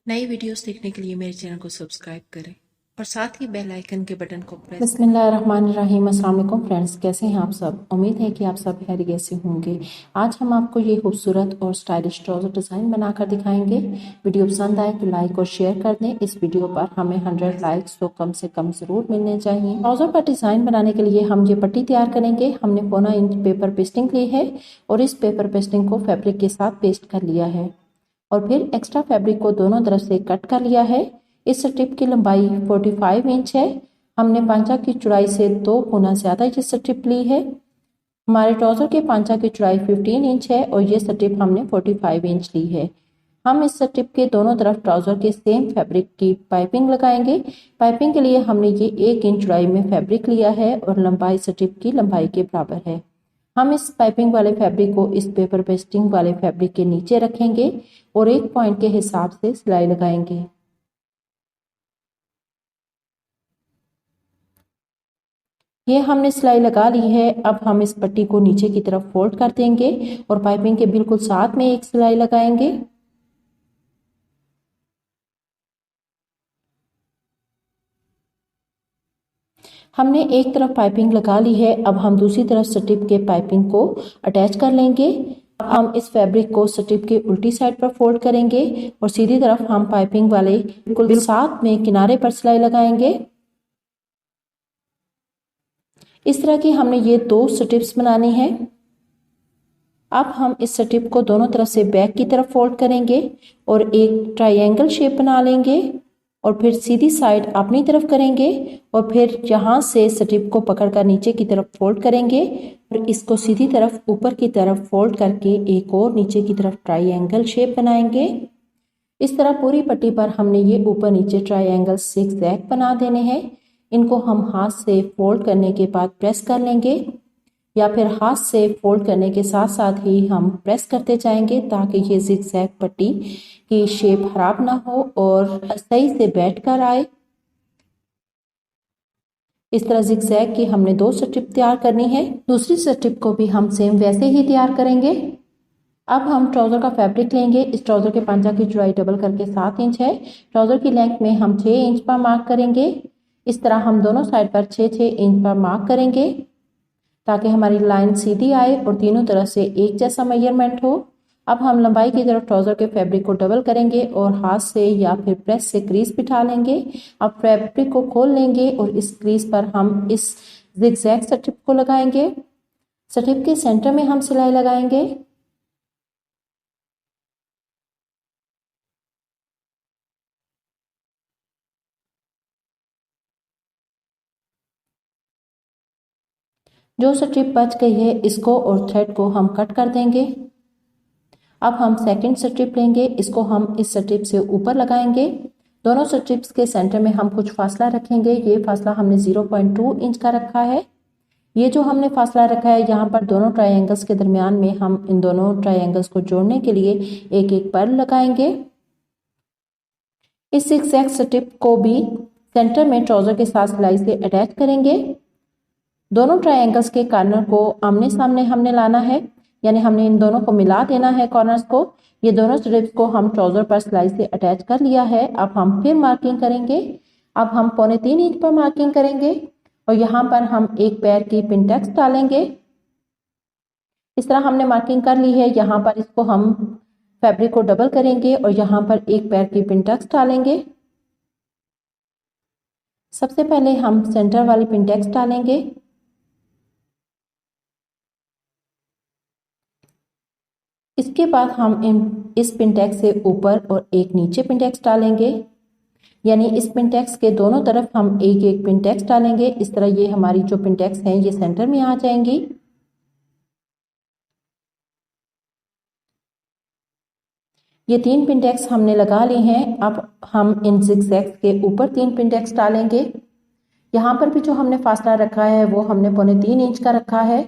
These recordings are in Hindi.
नई वीडियोस देखने के लिए मेरे चैनल को सब्सक्राइब करें और साथ ही बेल आइकन के बटन को प्रेस बिस्मिल्लाहिर्रहमानिर्रहीम। अस्सलाम वालेकुम फ्रेंड्स, कैसे हैं आप सब। उम्मीद है कि आप सब खैरियत से होंगे। आज हम आपको ये खूबसूरत और स्टाइलिश ट्राउज़र डिज़ाइन बनाकर दिखाएंगे। वीडियो पसंद आए तो लाइक और शेयर कर दें। इस वीडियो पर हमें 100 लाइक्स तो कम से कम ज़रूर मिलने चाहिए। ट्राउज़र पर डिज़ाइन बनाने के लिए हम ये पट्टी तैयार करेंगे। हमने 1.25 इंच पेपर पेस्टिंग ली है और इस पेपर पेस्टिंग को फैब्रिक के साथ पेस्ट कर लिया है और फिर एक्स्ट्रा फैब्रिक को दोनों तरफ से कट कर लिया है। इस स्ट्रिप की लंबाई 45 इंच है। हमने पांचा की चौड़ाई से 2 गुना ज़्यादा ये स्ट्रिप ली है। हमारे ट्राउज़र के पांचा की चौड़ाई 15 इंच है और ये स्ट्रिप हमने 45 इंच ली है। हम इस स्ट्रिप के दोनों तरफ ट्राउज़र के सेम फैब्रिक की पाइपिंग लगाएंगे। पाइपिंग के लिए हमने ये 1 इंच चौड़ाई में फैब्रिक लिया है और लंबाई स्ट्रिप की लंबाई के बराबर है। हम इस पाइपिंग वाले फैब्रिक को इस पेपर पेस्टिंग वाले फैब्रिक के नीचे रखेंगे और एक पॉइंट के हिसाब से सिलाई लगाएंगे। ये हमने सिलाई लगा ली है। अब हम इस पट्टी को नीचे की तरफ फोल्ड कर देंगे और पाइपिंग के बिल्कुल साथ में एक सिलाई लगाएंगे। हमने एक तरफ पाइपिंग लगा ली है। अब हम दूसरी तरफ स्ट्रिप के पाइपिंग को अटैच कर लेंगे। अब हम इस फैब्रिक को स्ट्रिप के उल्टी साइड पर फोल्ड करेंगे और सीधी तरफ हम पाइपिंग वाले बिल्कुल साथ में किनारे पर सिलाई लगाएंगे। इस तरह की हमने ये 2 स्ट्रिप्स बनानी है। अब हम इस स्ट्रिप को दोनों तरफ से बैक की तरफ फोल्ड करेंगे और एक ट्रायंगल शेप बना लेंगे और फिर सीधी साइड अपनी तरफ करेंगे और फिर यहाँ से स्ट्रिप को पकड़कर नीचे की तरफ फोल्ड करेंगे और इसको सीधी तरफ ऊपर की तरफ फोल्ड करके एक और नीचे की तरफ ट्रायंगल शेप बनाएंगे। इस तरह पूरी पट्टी पर हमने ये ऊपर नीचे ट्रायंगल ज़िगज़ैग बना देने हैं। इनको हम हाथ से फोल्ड करने के बाद प्रेस कर लेंगे या फिर हाथ से फोल्ड करने के साथ साथ ही हम प्रेस करते जाएंगे ताकि ये ज़िगज़ैग पट्टी की शेप खराब ना हो और सही से बैठ कर आए। इस तरह ज़िगज़ैग की हमने 2 स्ट्रिप तैयार करनी है। दूसरी स्ट्रिप को भी हम सेम वैसे ही तैयार करेंगे। अब हम ट्राउज़र का फैब्रिक लेंगे। इस ट्राउज़र के पांचा की चौड़ाई डबल करके 7 इंच है। ट्राउज़र की लेंथ में हम 6 इंच पर मार्क करेंगे। इस तरह हम दोनों साइड पर 6-6 इंच पर मार्क करेंगे ताकि हमारी लाइन सीधी आए और तीनों तरफ से एक जैसा मेजरमेंट हो। अब हम लंबाई की तरफ ट्राउज़र के फैब्रिक को डबल करेंगे और हाथ से या फिर प्रेस से क्रीज बिठा लेंगे। अब फैब्रिक को खोल लेंगे और इस क्रीज पर हम इस ज़िगज़ैग स्ट्रिप को लगाएंगे। स्ट्रिप के सेंटर में हम सिलाई लगाएंगे। जो स्ट्रिप बच गई है इसको और थ्रेड को हम कट कर देंगे। अब हम सेकंड स्ट्रिप लेंगे। इसको हम इस स्ट्रिप से ऊपर लगाएंगे। दोनों स्ट्रिप्स के सेंटर में हम कुछ फासला रखेंगे। ये फासला हमने 0.2 इंच का रखा है। ये जो हमने फासला रखा है यहाँ पर दोनों ट्रायंगल्स के दरमियान में हम इन दोनों ट्रायंगल्स को जोड़ने के लिए एक एक पर्ल लगाएंगे। इस ज़िगज़ैग स्ट्रिप को भी सेंटर में ट्राउज़र के साथ सिलाई से अटैच करेंगे। दोनों ट्रायंगल्स के कॉर्नर को आमने सामने हमने लाना है, यानी हमने इन दोनों को मिला देना है कॉर्नर्स को। ये दोनों स्ट्रिप्स को हम ट्राउज़र पर सिलाई से अटैच कर लिया है। अब हम फिर मार्किंग करेंगे। अब हम 3.25 इंच पर मार्किंग करेंगे और यहाँ पर हम एक पैर की पिनटेक्स डालेंगे। इस तरह हमने मार्किंग कर ली है। यहाँ पर इसको हम फैब्रिक को डबल करेंगे और यहाँ पर एक पैर की पिनटेक्स डालेंगे। सबसे पहले हम सेंटर वाली पिनटेक्स डालेंगे। इसके बाद हम इस पिनटेक्स से ऊपर और एक नीचे पिनटेक्स डालेंगे, यानी इस पिनटेक्स के दोनों तरफ हम एक एक पिनटेक्स डालेंगे। इस तरह ये हमारी जो पिनटेक्स हैं ये सेंटर में आ जाएंगी। ये 3 पिनटेक्स हमने लगा ली हैं। अब हम इन ज़िगज़ैग्स के ऊपर 3 पिनटेक्स डालेंगे। यहाँ पर भी जो हमने फासला रखा है वो हमने 3.25 इंच का रखा है।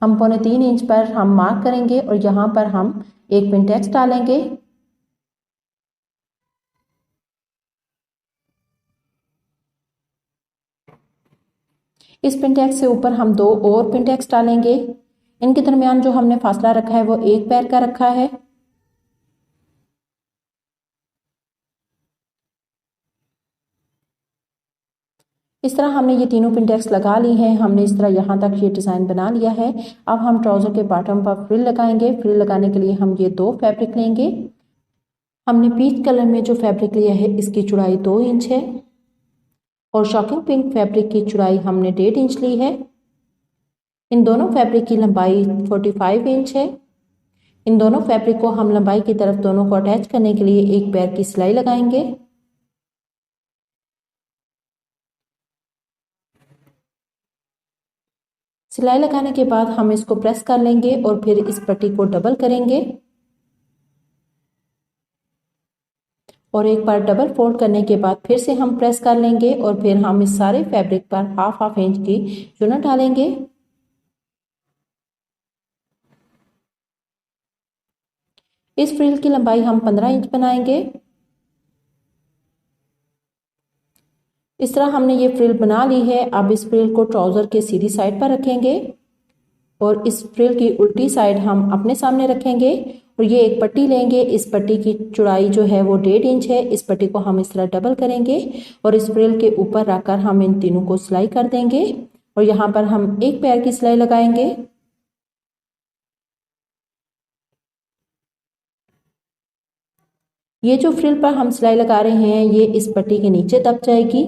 हम 3.25 इंच पर हम मार्क करेंगे और यहाँ पर हम एक पिनटेक्स डालेंगे। इस पिनटेक्स से ऊपर हम 2 और पिनटेक्स डालेंगे। इनके दरमियान जो हमने फासला रखा है वो एक पैर का रखा है। इस तरह हमने ये तीनों पिन टैग्स लगा ली हैं। हमने इस तरह यहाँ तक ये डिज़ाइन बना लिया है। अब हम ट्राउज़र के बॉटम पर फ्रिल लगाएंगे। फ्रिल लगाने के लिए हम ये 2 फैब्रिक लेंगे। हमने पीच कलर में जो फैब्रिक लिया है इसकी चौड़ाई 2 इंच है और शॉकिंग पिंक फैब्रिक की चौड़ाई हमने 1.5 इंच ली है। इन दोनों फैब्रिक की लंबाई 45 इंच है। इन दोनों फैब्रिक को हम लंबाई की तरफ दोनों को अटैच करने के लिए एक पैर की सिलाई लगाएंगे। सिलाई लगाने के बाद हम इसको प्रेस कर लेंगे और फिर इस पट्टी को डबल करेंगे और एक बार डबल फोल्ड करने के बाद फिर से हम प्रेस कर लेंगे और फिर हम इस सारे फैब्रिक पर हाफ इंच की चुना डालेंगे। इस फ्रिल की लंबाई हम 15 इंच बनाएंगे। इस तरह हमने ये फ्रिल बना ली है। अब इस फ्रिल को ट्राउज़र के सीधी साइड पर रखेंगे और इस फ्रिल की उल्टी साइड हम अपने सामने रखेंगे और ये एक पट्टी लेंगे। इस पट्टी की चौड़ाई जो है वो 1.5 इंच है। इस पट्टी को हम इस तरह डबल करेंगे और इस फ्रिल के ऊपर रखकर हम इन तीनों को सिलाई कर देंगे और यहाँ पर हम एक पैर की सिलाई लगाएंगे। ये जो फ्रिल पर हम सिलाई लगा रहे हैं ये इस पट्टी के नीचे दब जाएगी।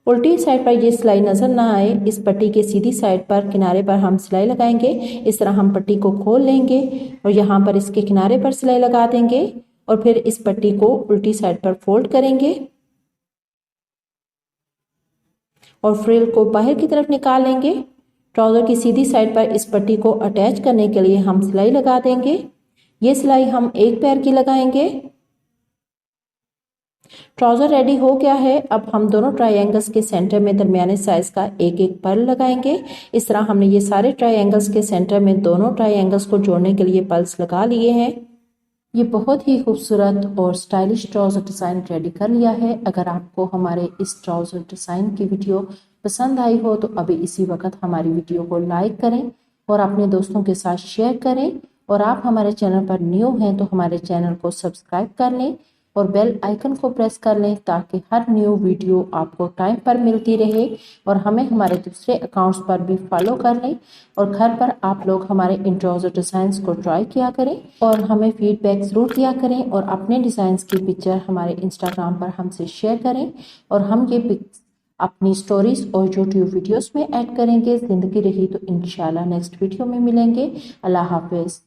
उल्टी साइड पर ये सिलाई नजर ना आए, इस पट्टी के सीधी साइड पर किनारे पर हम सिलाई लगाएंगे। इस तरह हम पट्टी को खोल लेंगे और यहाँ पर इसके किनारे पर सिलाई लगा देंगे और फिर इस पट्टी को उल्टी साइड पर फोल्ड करेंगे और फ्रिल को बाहर की तरफ निकाल लेंगे। ट्राउजर की सीधी साइड पर इस पट्टी को अटैच करने के लिए हम सिलाई लगा देंगे। ये सिलाई हम एक पैर की लगाएंगे। ट्राउजर रेडी हो गया है। अब हम दोनों ट्रायंगल्स के सेंटर में दरमियाने साइज का एक एक पर्ल लगाएंगे। इस तरह हमने ये सारे ट्रायंगल्स के सेंटर में दोनों ट्रायंगल्स को जोड़ने के लिए पर्ल्स लगा लिए हैं। ये बहुत ही खूबसूरत और स्टाइलिश ट्राउजर डिज़ाइन रेडी कर लिया है। अगर आपको हमारे इस ट्राउजर डिज़ाइन की वीडियो पसंद आई हो तो अभी इसी वक्त हमारी वीडियो को लाइक करें और अपने दोस्तों के साथ शेयर करें और आप हमारे चैनल पर न्यू हैं तो हमारे चैनल को सब्सक्राइब कर लें और बेल आइकन को प्रेस कर लें ताकि हर न्यू वीडियो आपको टाइम पर मिलती रहे और हमें हमारे दूसरे अकाउंट्स पर भी फॉलो कर लें और घर पर आप लोग हमारे इन ट्राउजर डिज़ाइंस को ट्राई किया करें और हमें फीडबैक ज़रूर दिया करें और अपने डिज़ाइंस की पिक्चर हमारे इंस्टाग्राम पर हमसे शेयर करें और हम ये पिक्स अपनी स्टोरीज और यूट्यूब वीडियोस में ऐड करेंगे। ज़िंदगी रही तो इंशाल्लाह नेक्स्ट वीडियो में मिलेंगे। अल्लाह हाफिज़।